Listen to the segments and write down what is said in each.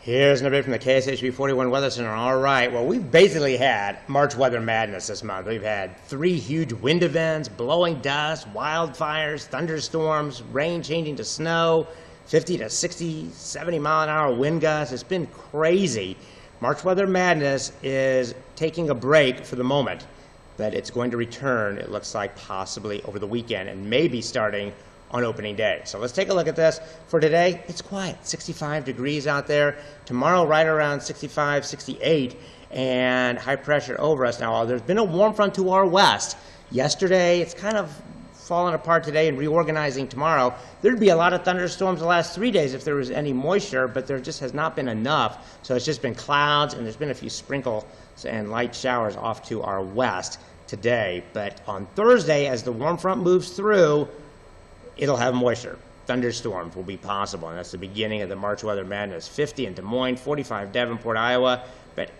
Here's an update from the KSHB 41 Weather Center. All right, well, we've basically had March weather madness this month. We've had 3 huge wind events, blowing dust, wildfires, thunderstorms, rain changing to snow, 50 to 60, 70 mile an hour wind gusts. It's been crazy. March weather madness is taking a break for the moment, but it's going to return, it looks like, possibly over the weekend and maybe starting on opening day. So let's take a look at this. For today, it's quiet, 65 degrees out there. Tomorrow, right around 65, 68, and high pressure over us. Now, there's been a warm front to our west. Yesterday, it's kind of falling apart today and reorganizing tomorrow. There'd be a lot of thunderstorms the last 3 days if there was any moisture, but there just has not been enough. So it's just been clouds, and there's been a few sprinkles and light showers off to our west today. But on Thursday, as the warm front moves through, it'll have moisture. Thunderstorms will be possible, and that's the beginning of the March weather madness. 50 in Des Moines, 45 Davenport, Iowa, but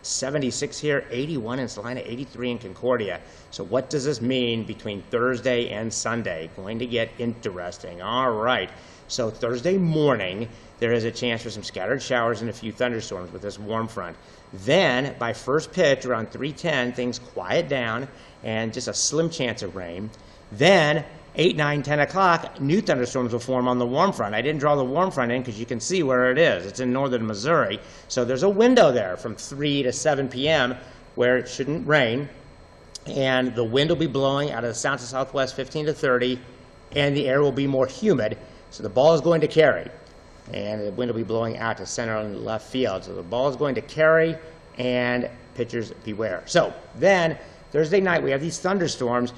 76 here, 81 in Salina, 83 in Concordia. So what does this mean between Thursday and Sunday? Going to get interesting. All right. So Thursday morning, there is a chance for some scattered showers and a few thunderstorms with this warm front. Then, by first pitch, around 3:10, things quiet down and just a slim chance of rain. Then, 8, 9, 10 o'clock, new thunderstorms will form on the warm front. I didn't draw the warm front in because you can see where it is. It's in northern Missouri. So there's a window there from 3 to 7 p.m. where it shouldn't rain. And the wind will be blowing out of the south to southwest 15 to 30, and the air will be more humid. So the ball is going to carry. And the wind will be blowing out to center and left field. So the ball is going to carry, and pitchers beware. So then, Thursday night, we have these thunderstorms.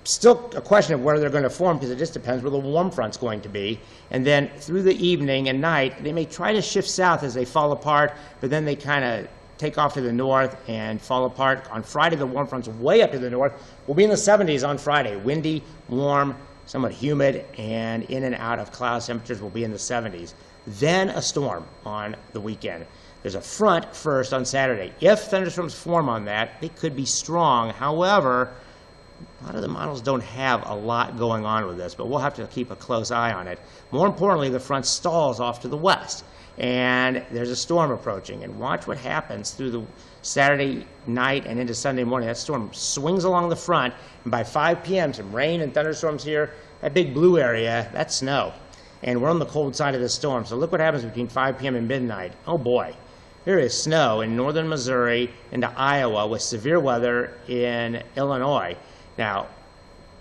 Still a question of where they're going to form because it just depends where the warm front's going to be. And then through the evening and night, they may try to shift south as they fall apart, but then they kind of take off to the north and fall apart. On Friday, the warm front's way up to the north. We'll be in the 70s on Friday. Windy, warm, somewhat humid, and in and out of clouds. Temperatures will be in the 70s. Then a storm on the weekend. There's a front first on Saturday. If thunderstorms form on that, they could be strong. However, a lot of the models don't have a lot going on with this, but we'll have to keep a close eye on it. More importantly, the front stalls off to the west, and there's a storm approaching. And watch what happens through the Saturday night and into Sunday morning. That storm swings along the front, and by 5 p.m., some rain and thunderstorms here. That big blue area, that's snow. And we're on the cold side of the storm, so look what happens between 5 p.m. and midnight. Oh, boy. There is snow in northern Missouri into Iowa with severe weather in Illinois. Now,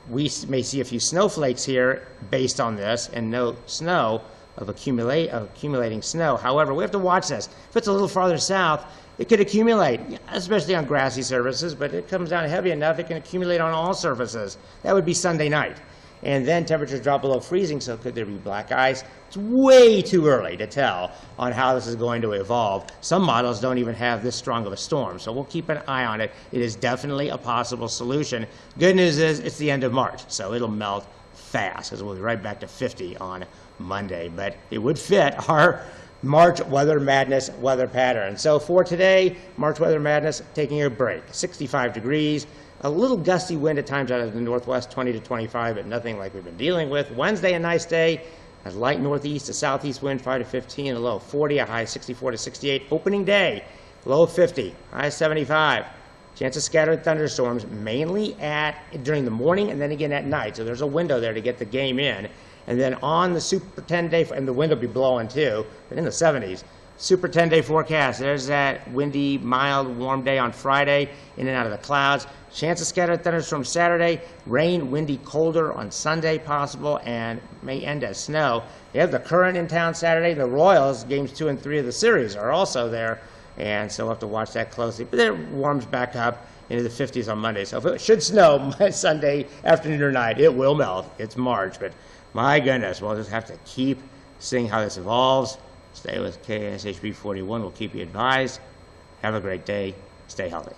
we may see a few snowflakes here based on this and no snow of accumulating snow. However, we have to watch this. If it's a little farther south, it could accumulate, especially on grassy surfaces, but it comes down heavy enough, it can accumulate on all surfaces. That would be Sunday night. And then temperatures drop below freezing, so could there be black ice? It's way too early to tell on how this is going to evolve. Some models don't even have this strong of a storm, so we'll keep an eye on it. It is definitely a possible solution. Good news is it's the end of March, so it'll melt fast, because we'll be right back to 50 on Monday. But it would fit our March weather madness weather pattern. So for today, March weather madness taking a break. 65 degrees. A little gusty wind at times out of the northwest, 20 to 25, but nothing like we've been dealing with. Wednesday, a nice day. A light northeast to southeast wind, 5 to 15, a low of 40, a high 64 to 68. Opening day, low of 50, high 75. Chance of scattered thunderstorms, mainly during the morning and then again at night. So there's a window there to get the game in. And then on the Super 10-day, and the wind will be blowing too, but in the 70s. Super 10-day forecast. There's that windy, mild, warm day on Friday, in and out of the clouds. Chance of scattered thunderstorms Saturday. Rain, windy, colder on Sunday possible, and may end as snow. They have the Current in town Saturday. The Royals, games 2 and 3 of the series, are also there, and so we'll have to watch that closely. But then it warms back up into the 50s on Monday. So if it should snow Sunday afternoon or night, it will melt. It's March, but my goodness, we'll just have to keep seeing how this evolves. Stay with KSHB 41. We'll keep you advised. Have a great day. Stay healthy.